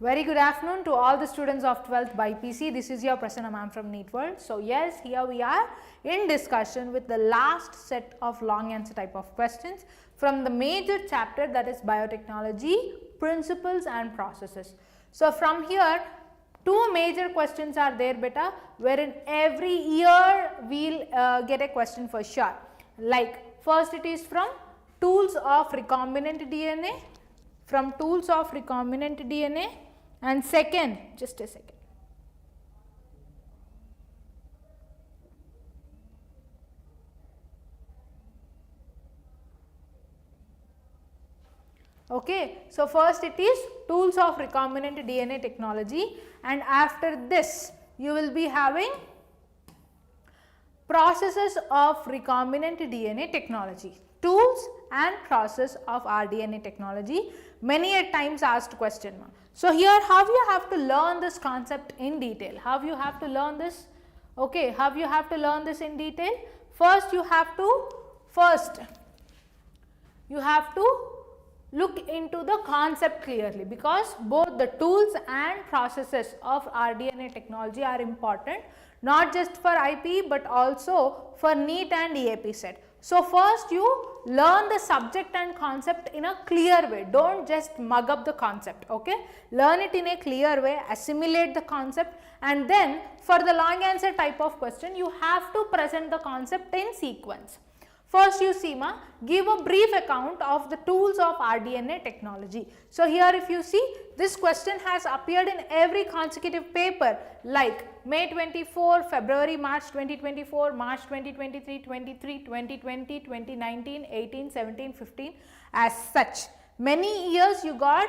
Very good afternoon to all the students of 12th by PC. This is your Prasanna ma'am from NEET World. So yes, here we are in discussion with the last set of long answer type of questions from the major chapter, that is biotechnology, principles and processes. So from here, two major questions are there beta, wherein every year we'll get a question for sure. Like first it is from tools of recombinant DNA, and second, just a second. Okay, so first it is tools of recombinant DNA technology, and after this you will be having processes of recombinant DNA technology, tools and process of rDNA technology, many a times asked question. So here how you have to learn this concept in detail, how you have to learn this, okay, how you have to learn this in detail. First you have to look into the concept clearly, because both the tools and processes of rDNA technology are important, not just for IPE but also for NEET and EAP set. So first you learn the subject and concept in a clear way, don't just mug up the concept, okay. Learn it in a clear way, assimilate the concept, and then for the long answer type of question you have to present the concept in sequence. First you see give a brief account of the tools of rDNA technology. So here if you see, this question has appeared in every consecutive paper like May 24, February, March 2024, March 2023, 23, 2020, 2019, 18, 17, 15, as such. Many years you got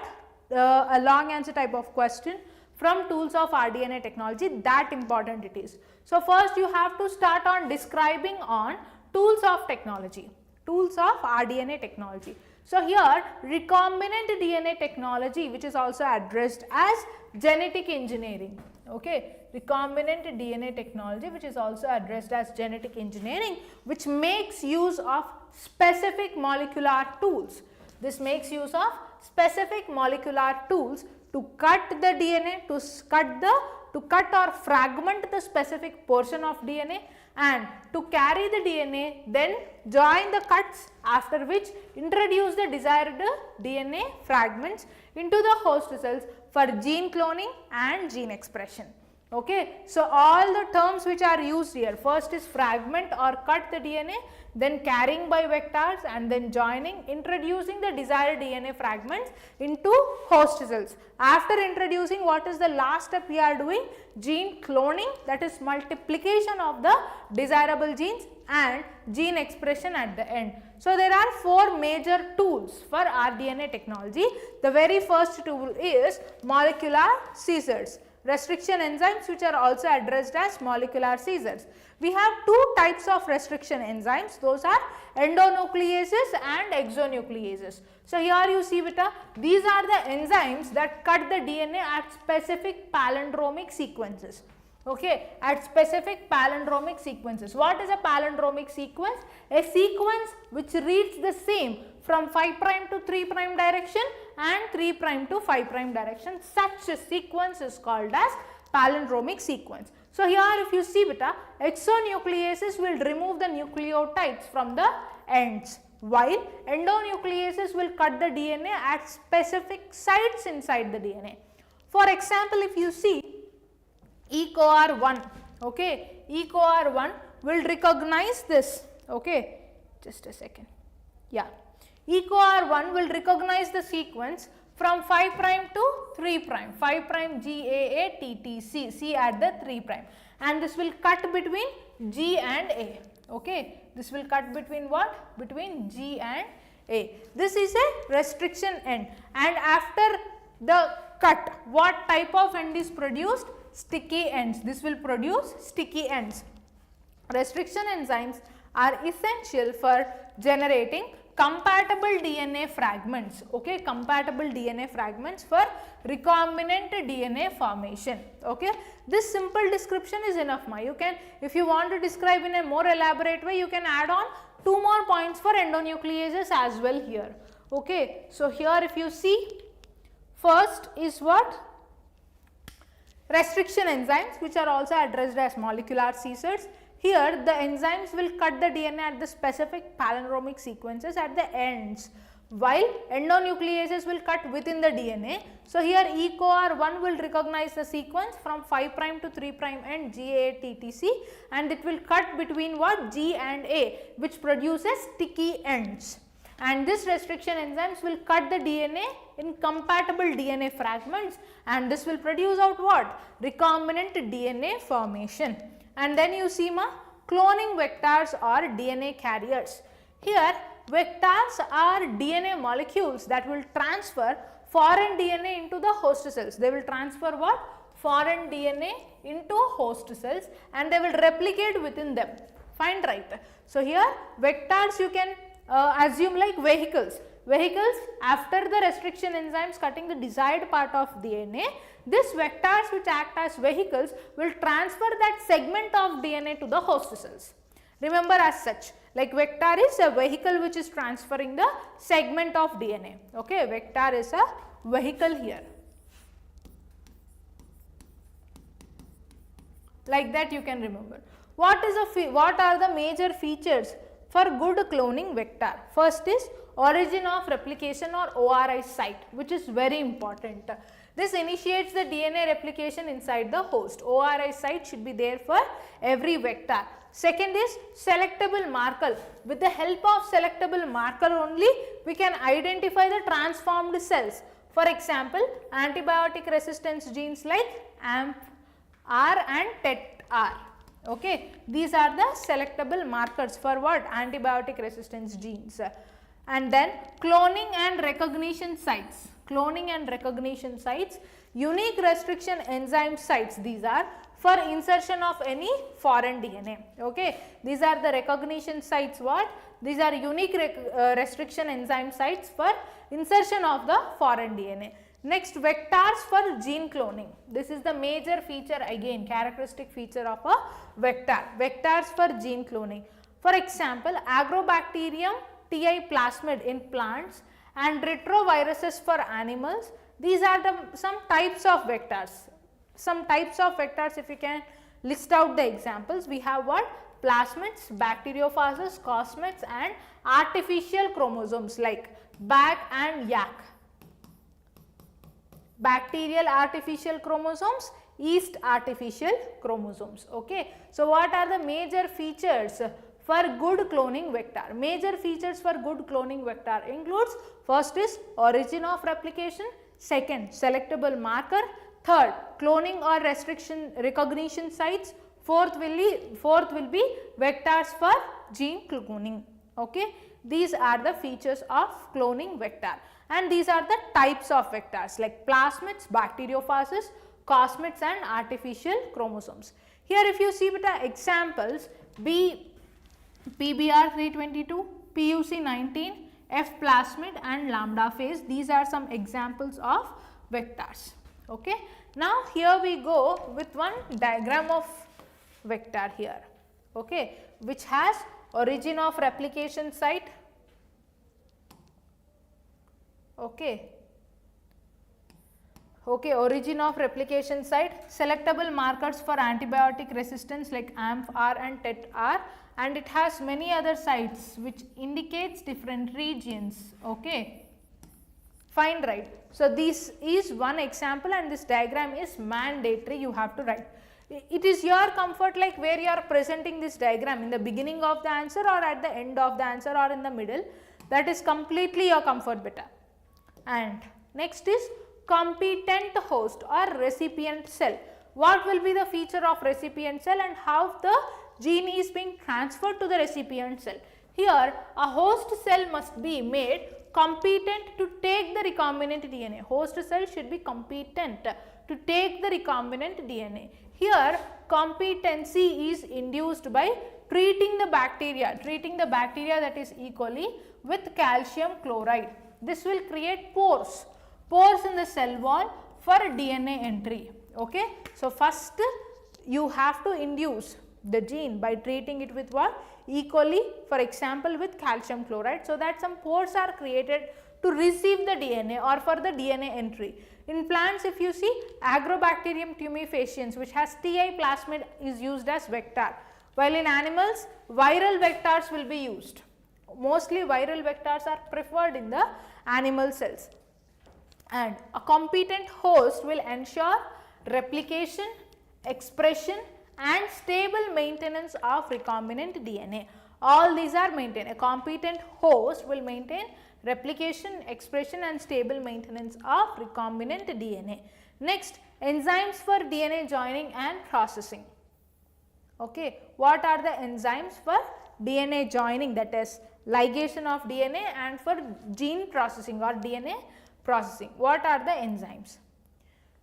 a long answer type of question from tools of rDNA technology, that important it is. So first you have to start on describing on tools of technology, tools of rDNA technology. So here recombinant DNA technology, which is also addressed as genetic engineering, okay, recombinant DNA technology which is also addressed as genetic engineering, which makes use of specific molecular tools. This makes use of specific molecular tools to cut the DNA, to cut or fragment the specific portion of DNA, and to carry the DNA, then join the cuts, after which introduce the desired DNA fragments into the host cells for gene cloning and gene expression. Okay, so all the terms which are used here, first is fragment or cut the DNA, then carrying by vectors, and then joining, introducing the desired DNA fragments into host cells. After introducing, what is the last step we are doing? Gene cloning, that is multiplication of the desirable genes, and gene expression at the end. So there are four major tools for rDNA technology. The very first tool is molecular scissors, restriction enzymes which are also addressed as molecular scissors. We have two types of restriction enzymes, those are endonucleases and exonucleases. So here you see beta, these are the enzymes that cut the DNA at specific palindromic sequences. Okay, at specific palindromic sequences. What is a palindromic sequence? A sequence which reads the same from 5' to 3' direction and 3' to 5' direction. Such a sequence is called as palindromic sequence. So here if you see beta, exonucleases will remove the nucleotides from the ends, while endonucleases will cut the DNA at specific sites inside the DNA. For example, if you see EcoR1, okay, EcoR1 will recognize this, okay, just a second, yeah, EcoR1 will recognize the sequence from 5' to 3', 5' GAA-TTC, C at the 3', and this will cut between G and A, okay, this will cut between what? Between G and A. This is a restriction end, and after the cut, what type of end is produced? Sticky ends. This will produce sticky ends. Restriction enzymes are essential for generating compatible DNA fragments, okay, compatible DNA fragments for recombinant DNA formation, okay. This simple description is enough. You can, if you want to describe in a more elaborate way, you can add on two more points for endonucleases as well here, okay. So here if you see, first is what? Restriction enzymes, which are also addressed as molecular scissors. Here the enzymes will cut the DNA at the specific palindromic sequences at the ends, while endonucleases will cut within the DNA. So here EcoR1 will recognize the sequence from 5 prime to 3 prime end GATTC, and it will cut between what, G and A, which produces sticky ends. And this restriction enzymes will cut the DNA in compatible DNA fragments, and this will produce out what, recombinant DNA formation. And then you see cloning vectors or DNA carriers. Here vectors are DNA molecules that will transfer foreign DNA into the host cells. They will transfer what, foreign DNA into host cells, and they will replicate within them. Fine, right? So here vectors you can assume like vehicles. Vehicles, after the restriction enzymes cutting the desired part of DNA, these vectors which act as vehicles will transfer that segment of DNA to the host cells. Remember as such, like vector is a vehicle which is transferring the segment of DNA. Okay, vector is a vehicle here. Like that you can remember. What are the major features for good cloning vector? First is origin of replication or ORI site, which is very important. This initiates the DNA replication inside the host. ORI site should be there for every vector. Second is selectable marker. With the help of selectable marker only, we can identify the transformed cells. For example, antibiotic resistance genes like AMP-R and TET-R. Okay, these are the selectable markers for what? Antibiotic resistance genes. And then cloning and recognition sites. Cloning and recognition sites, unique restriction enzyme sites, these are for insertion of any foreign DNA. Okay, these are the recognition sites. What? These are unique restriction enzyme sites for insertion of the foreign DNA. Next, vectors for gene cloning. This is the major feature, again characteristic feature of a vector. Vectors for gene cloning. For example, Agrobacterium TI plasmid in plants and retroviruses for animals. These are some types of vectors. Some types of vectors, if you can list out the examples, we have what? Plasmids, bacteriophages, cosmids and artificial chromosomes like BAC and YAC. Bacterial artificial chromosomes, yeast artificial chromosomes. Okay. So, what are the major features for good cloning vector? Major features for good cloning vector includes, first is origin of replication, second selectable marker, third cloning or restriction recognition sites, fourth will be vectors for gene cloning. Okay. These are the features of cloning vector, and these are the types of vectors like plasmids, bacteriophages, cosmids and artificial chromosomes. Here if you see with the examples, PBR 322, PUC 19, F plasmid and lambda phase, these are some examples of vectors. Okay. Now here we go with one diagram of vector here, okay, which has origin of replication site, okay, origin of replication site, selectable markers for antibiotic resistance like AMP-R and TET-R, and it has many other sites which indicates different regions. Okay, fine, right. So this is one example and this diagram is mandatory, you have to write. It is your comfort like where you are presenting this diagram, in the beginning of the answer or at the end of the answer or in the middle, that is completely your comfort beta. And next is competent host or recipient cell. What will be the feature of recipient cell and how the gene is being transferred to the recipient cell? Here a host cell must be made competent to take the recombinant DNA. Host cell should be competent to take the recombinant DNA. Here competency is induced by treating the bacteria that is E. coli with calcium chloride. This will create pores in the cell wall for DNA entry. Okay. So first you have to induce the gene by treating it with what? E. coli, for example with calcium chloride, so that some pores are created to receive the DNA or for the DNA entry. In plants, if you see, Agrobacterium tumefaciens, which has Ti plasmid, is used as vector, while in animals viral vectors will be used. Mostly viral vectors are preferred in the animal cells, and a competent host will ensure replication, expression and stable maintenance of recombinant DNA. All these are maintained. A competent host will maintain replication, expression and stable maintenance of recombinant DNA. Next, enzymes for DNA joining and processing. Okay, what are the enzymes for DNA joining, that is ligation of DNA, and for gene processing or DNA processing? What are the enzymes?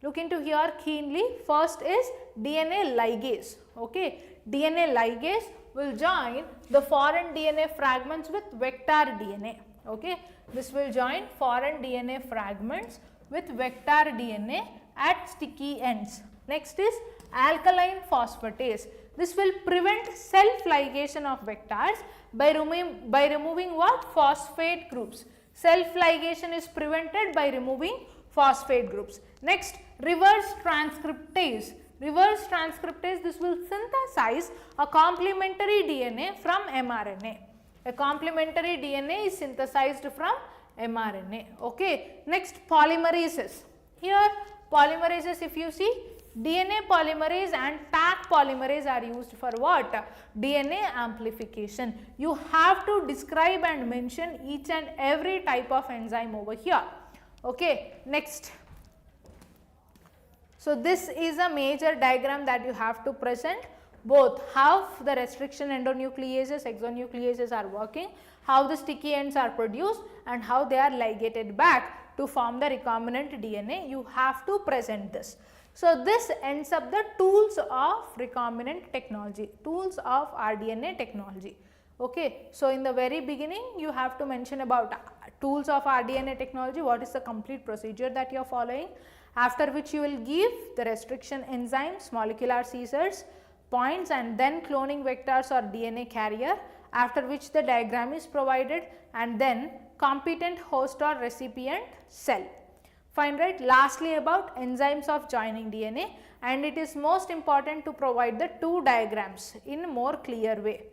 Look into here keenly. First is DNA ligase. Okay, DNA ligase will join the foreign DNA fragments with vector DNA. Okay, this will join foreign DNA fragments with vector DNA at sticky ends. Next is alkaline phosphatase. This will prevent self-ligation of vectors by removing what? Phosphate groups. Self-ligation is prevented by removing phosphate groups. Next, reverse transcriptase. Reverse transcriptase, this will synthesize a complementary DNA from mRNA. A complementary DNA is synthesized from mRNA. Okay. Next, polymerases. Here polymerases, if you see, DNA polymerase and Taq polymerase are used for what? DNA amplification. You have to describe and mention each and every type of enzyme over here. Okay. Next. So, this is a major diagram that you have to present, both how the restriction endonucleases, exonucleases are working, how the sticky ends are produced and how they are ligated back to form the recombinant DNA. You have to present this. So, this ends up the tools of recombinant technology, tools of rDNA technology. Okay. So, in the very beginning you have to mention about tools of rDNA technology, what is the complete procedure that you are following, after which you will give the restriction enzymes, molecular scissors, points and then cloning vectors or DNA carrier, after which the diagram is provided, and then competent host or recipient cell. Fine, right? Lastly, about enzymes of joining DNA, and it is most important to provide the two diagrams in more clear way.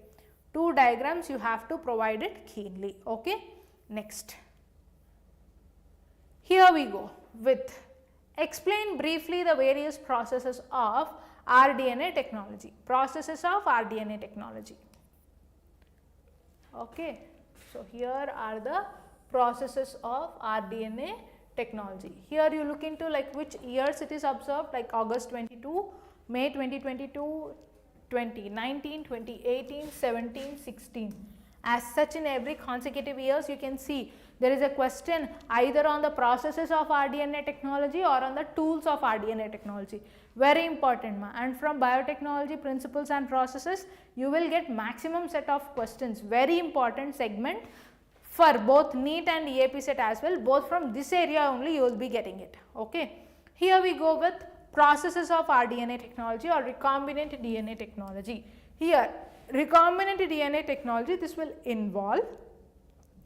Two diagrams you have to provide it keenly. Okay. Next. Here we go with explain briefly the various processes of rDNA technology. Processes of rDNA technology. Okay. So, here are the processes of rDNA technology. Here you look into like which years it is observed, like August 22, May 2022, 2019, 2018, 17, 16. As such, in every consecutive years you can see there is a question either on the processes of rDNA technology or on the tools of rDNA technology. Very important, ma. And from biotechnology principles and processes you will get maximum set of questions. Very important segment for both NEET and EAP set as well. Both from this area only you will be getting it. Okay. Here we go with processes of rDNA technology or recombinant DNA technology. Here recombinant DNA technology, this will involve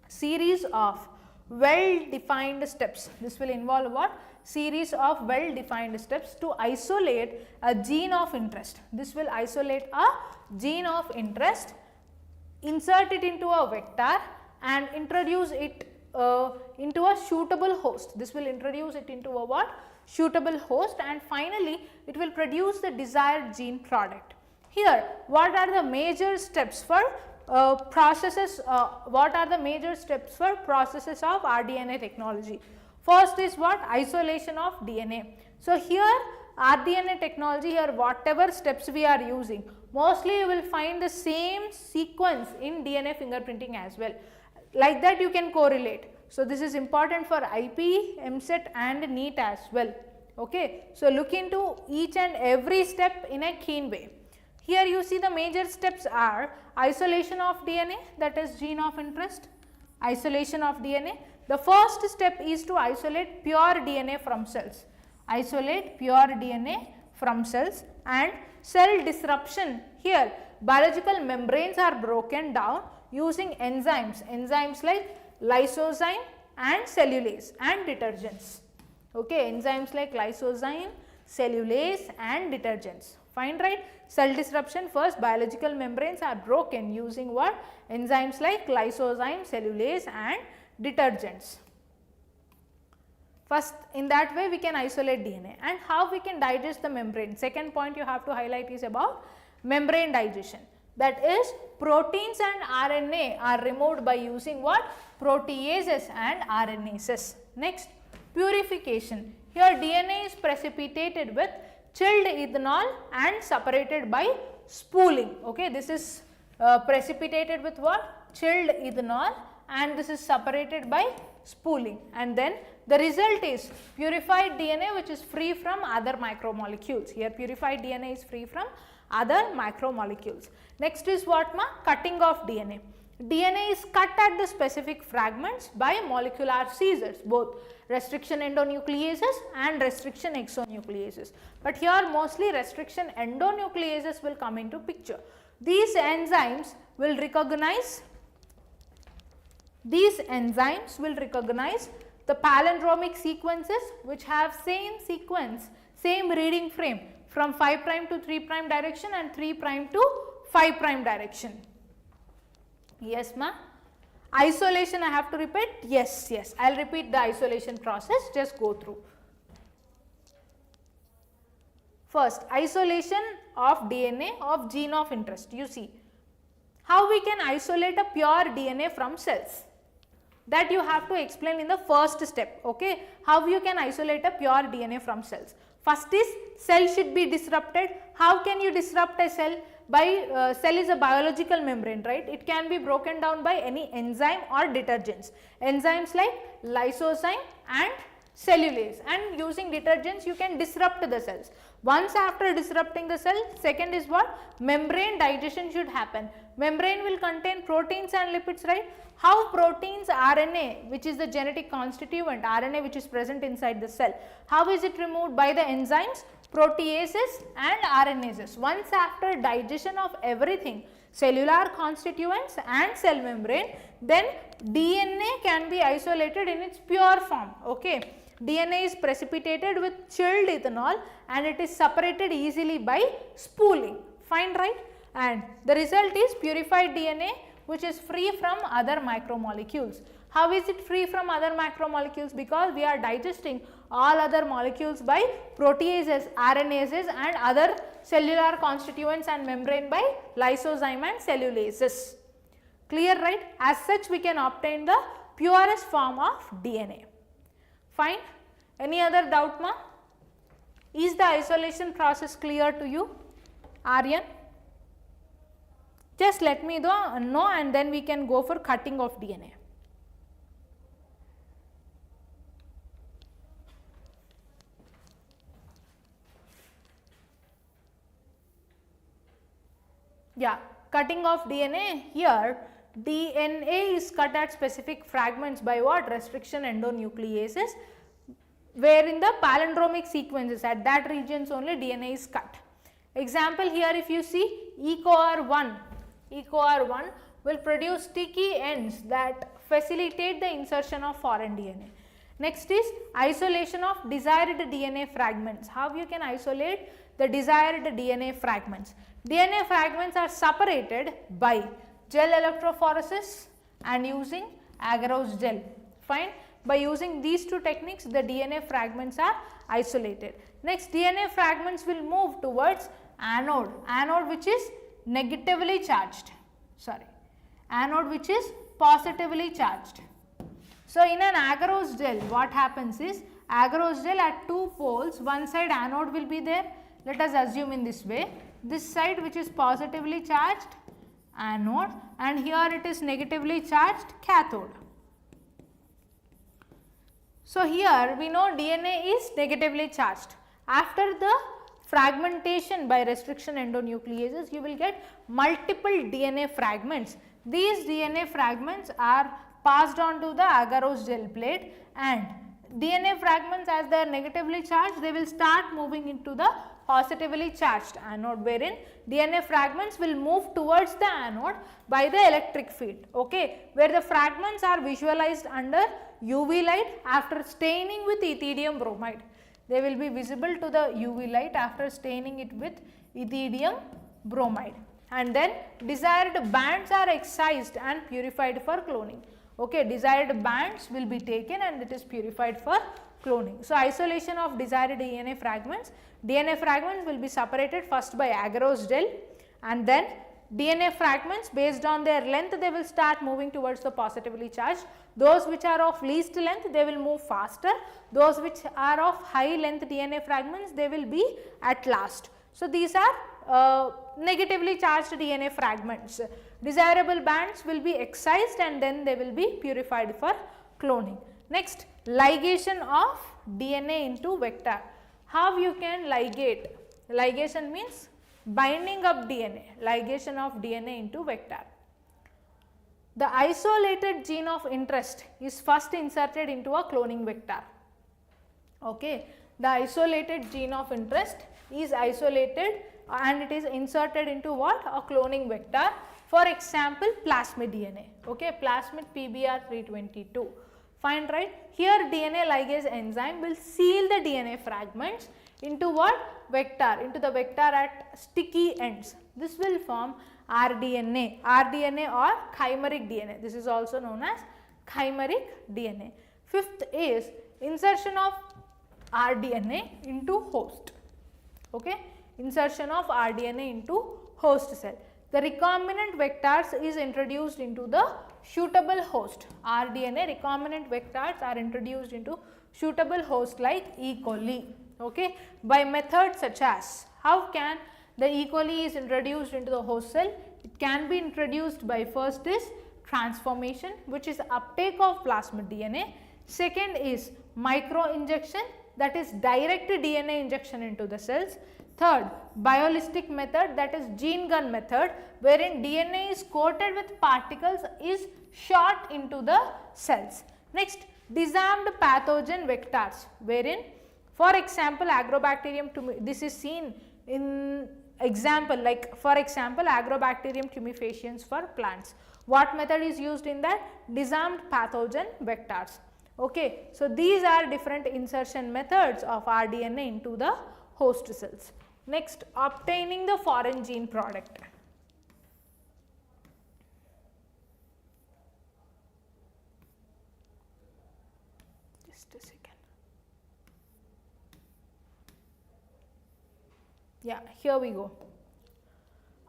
series of well defined steps. This will involve what? Series of well defined steps to isolate a gene of interest. This will isolate a gene of interest, insert it into a vector and introduce it into a suitable host. This will introduce it into a what? Suitable host, and finally it will produce the desired gene product. Here, what are the major steps for processes? What are the major steps for processes of rDNA technology? First is what? Isolation of DNA. So, here rDNA technology, here whatever steps we are using, mostly you will find the same sequence in DNA fingerprinting as well. Like that you can correlate. So, this is important for IPE, MSET and NEET as well. Okay. So, look into each and every step in a keen way. Here you see the major steps are isolation of DNA, that is gene of interest, isolation of DNA. The first step is to isolate pure DNA from cells, isolate pure DNA from cells, and cell disruption. Here biological membranes are broken down using enzymes like lysozyme and cellulase and detergents. Okay, enzymes like lysozyme, cellulase and detergents. Fine, right? Cell disruption, first biological membranes are broken using what? Enzymes like lysozyme, cellulase and detergents. First, in that way we can isolate DNA. And how we can digest the membrane? Second point you have to highlight is about membrane digestion. That is, proteins and RNA are removed by using what? Proteases and RNases. Next, purification. Here DNA is precipitated with chilled ethanol and separated by spooling. Okay, this is precipitated with what? Chilled ethanol, and this is separated by spooling, and then the result is purified DNA which is free from other macromolecules. Here purified DNA is free from other macromolecules. Next is what, ma? Cutting of DNA. DNA is cut at the specific fragments by molecular scissors, both restriction endonucleases and restriction exonucleases. But here mostly restriction endonucleases will come into picture. These enzymes will recognize the palindromic sequences which have same sequence, same reading frame from 5 prime to 3 prime direction and 3 prime to 5 prime direction. Yes, ma? Isolation I have to repeat? Yes, yes. I will repeat the isolation process, just go through. First, isolation of DNA of gene of interest. You see, how we can isolate a pure DNA from cells? That you have to explain in the first step. Okay, how you can isolate a pure DNA from cells? First is, cell should be disrupted. How can you disrupt a cell? By cell is a biological membrane, right? It can be broken down by any enzyme or detergents. Enzymes like lysozyme and cellulase, and using detergents you can disrupt the cells. Once after disrupting the cell, second is what? Membrane digestion should happen. Membrane will contain proteins and lipids, right? How proteins, RNA, which is the genetic constituent, RNA which is present inside the cell, how is it removed? By the enzymes, proteases and RNases. Once after digestion of everything, cellular constituents and cell membrane, then DNA can be isolated in its pure form. Okay, DNA is precipitated with chilled ethanol and it is separated easily by spooling. Fine, right? And the result is purified DNA which is free from other macromolecules. How is it free from other macromolecules? Because we are digesting all other molecules by proteases, RNases and other cellular constituents and membrane by lysozyme and cellulases. Clear, right? As such we can obtain the purest form of DNA. Fine. Any other doubt, ma? Is the isolation process clear to you, Aryan? Just let me know and then we can go for cutting of DNA. Yeah, cutting of DNA. Here DNA is cut at specific fragments by what? Restriction endonucleases, where in the palindromic sequences at that regions only DNA is cut. Example here, if you see EcoR1 will produce sticky ends that facilitate the insertion of foreign DNA. Next is isolation of desired DNA fragments. How you can isolate the desired DNA fragments? DNA fragments are separated by gel electrophoresis and using agarose gel. Fine. By using these two techniques, the DNA fragments are isolated. Next, DNA fragments will move towards anode which is negatively charged, anode which is positively charged. So, in an agarose gel, what happens is, agarose gel at two poles, one side anode will be there, let us assume in this way, this side which is positively charged anode and here it is negatively charged cathode. So, here we know DNA is negatively charged. After the fragmentation by restriction endonucleases, you will get multiple DNA fragments. These DNA fragments are passed on to the agarose gel plate, and DNA fragments, as they are negatively charged, they will start moving into the positively charged anode, wherein DNA fragments will move towards the anode by the electric field, okay, where the fragments are visualized under UV light after staining with ethidium bromide. They will be visible to the UV light after staining it with ethidium bromide, and then desired bands are excised and purified for cloning. Okay, desired bands will be taken and it is purified for cloning. So, isolation of desired DNA fragments will be separated first by agarose gel, and then DNA fragments based on their length they will start moving towards the positively charged. Those which are of least length they will move faster, those which are of high length DNA fragments they will be at last. So, these are negatively charged DNA fragments. Desirable bands will be excised and then they will be purified for cloning. Next, ligation of DNA into vector. How you can ligate? Ligation means binding up DNA, ligation of DNA into vector. The isolated gene of interest is first inserted into a cloning vector. Okay, the isolated gene of interest is isolated and it is inserted into what? A cloning vector. For example, plasmid DNA, okay, plasmid PBR322. Fine, right? Here DNA ligase enzyme will seal the DNA fragments into what? Vector, into the vector at sticky ends. This will form rDNA or chimeric DNA. This is also known as chimeric DNA. Fifth is insertion of rDNA into host. Okay, insertion of rDNA into host cell. The recombinant vectors is introduced into the suitable host. rDNA recombinant vectors are introduced into suitable host like E. coli, okay, by methods such as, how can the E. coli is introduced into the host cell? It can be introduced by, first is transformation, which is uptake of plasmid DNA. Second is micro injection, that is direct DNA injection into the cells. Third, biolistic method, that is gene gun method, wherein DNA is coated with particles is shot into the cells. Next, disarmed pathogen vectors, wherein for example Agrobacterium this is seen in example, like for example Agrobacterium tumefaciens for plants. What method is used in that? Disarmed pathogen vectors. Okay, so these are different insertion methods of rDNA into the host cells. Next, obtaining the foreign gene product. Just a second. Yeah, here we go.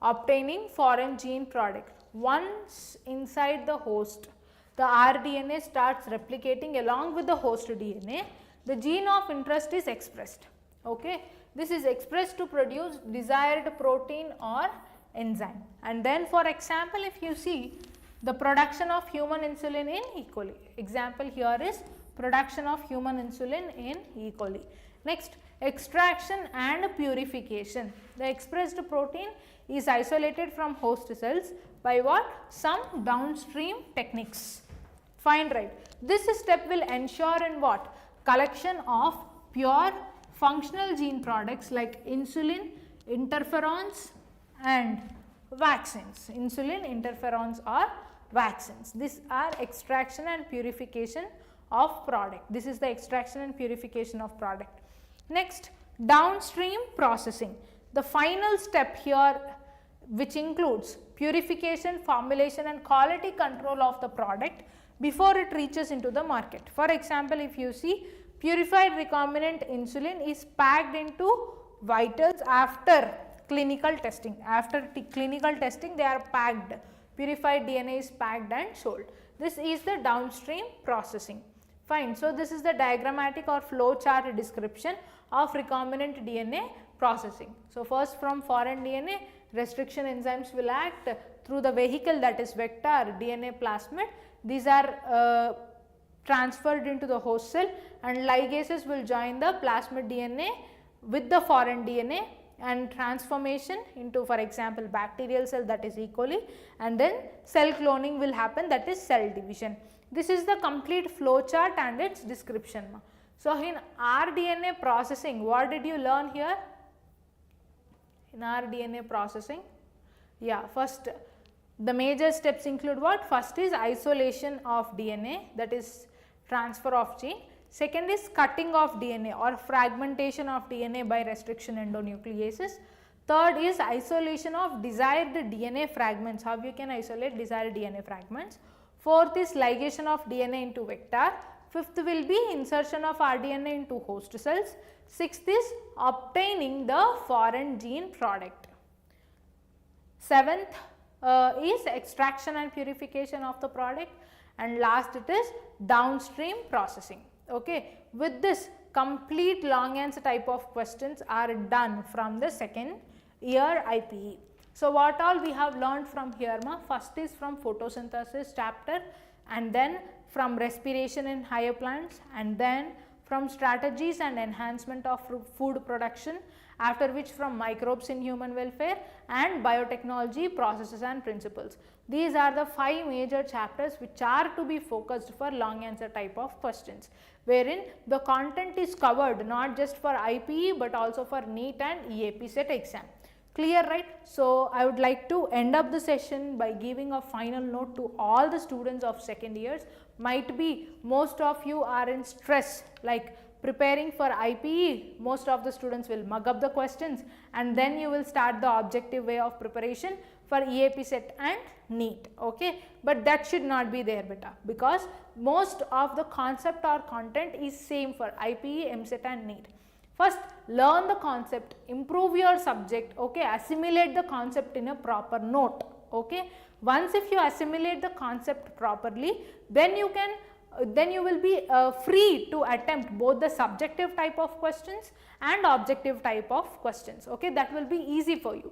Obtaining foreign gene product. Once inside the host, the rDNA starts replicating along with the host DNA. The gene of interest is expressed. Okay, this is expressed to produce desired protein or enzyme. And then for example, if you see the production of human insulin in E. coli. Example here is production of human insulin in E. coli. Next, extraction and purification. The expressed protein is isolated from host cells by what? Some downstream techniques. Fine, right? This step will ensure in what? Collection of pure functional gene products like insulin, interferons and vaccines. Insulin, interferons or vaccines. These are extraction and purification of product. This is the extraction and purification of product. Next, downstream processing. The final step here, which includes purification, formulation and quality control of the product before it reaches into the market. For example, if you see purified recombinant insulin is packed into vitals after clinical testing. After clinical testing they are packed. Purified DNA is packed and sold. This is the downstream processing. Fine. So, this is the diagrammatic or flow chart description of recombinant DNA processing. So, first from foreign DNA, restriction enzymes will act through the vehicle, that is vector DNA plasmid. These are transferred into the host cell and ligases will join the plasmid DNA with the foreign DNA and transformation into, for example, bacterial cell, that is E. coli, and then cell cloning will happen, that is cell division. This is the complete flow chart and its description. So, in rDNA processing, what did you learn here? in our DNA processing? Yeah, first the major steps include what? First is isolation of DNA, that is transfer of gene. Second is cutting of DNA or fragmentation of DNA by restriction endonucleases. Third is isolation of desired DNA fragments, how you can isolate desired DNA fragments. Fourth is ligation of DNA into vector. Fifth will be insertion of rDNA into host cells. Sixth is obtaining the foreign gene product. Seventh is extraction and purification of the product, and last it is downstream processing. Okay. With this, complete long answer type of questions are done from the second year IPE. So, what all we have learned from here? First is from photosynthesis chapter, and then from respiration in higher plants, and then from strategies and enhancement of food production, after which from microbes in human welfare and biotechnology processes and principles. These are the 5 major chapters which are to be focused for long answer type of questions, wherein the content is covered not just for IPE but also for NEET and EAP set exam. Clear, right? So, I would like to end up the session by giving a final note to all the students of second years. Might be most of you are in stress, like preparing for IPE, most of the students will mug up the questions, and then you will start the objective way of preparation for EAP set and NEET. Okay, but that should not be there beta, because most of the concept or content is same for IPE, MSET and NEET. First, learn the concept, improve your subject, okay, assimilate the concept in a proper note. Okay, once if you assimilate the concept properly, then you can then you will be free to attempt both the subjective type of questions and objective type of questions. Okay, that will be easy for you.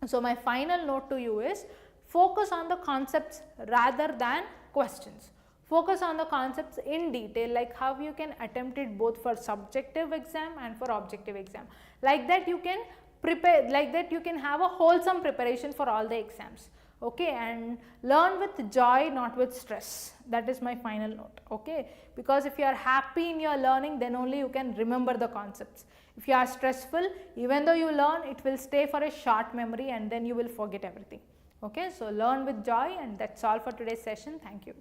So, my final note to you is focus on the concepts rather than questions. Focus on the concepts in detail, like how you can attempt it both for subjective exam and for objective exam. Like that you can prepare, like that you can have a wholesome preparation for all the exams. Okay, and learn with joy, not with stress. That is my final note. Okay, because if you are happy in your learning, then only you can remember the concepts. If you are stressful, even though you learn, it will stay for a short memory and then you will forget everything. Okay, so learn with joy, and that's all for today's session. Thank you.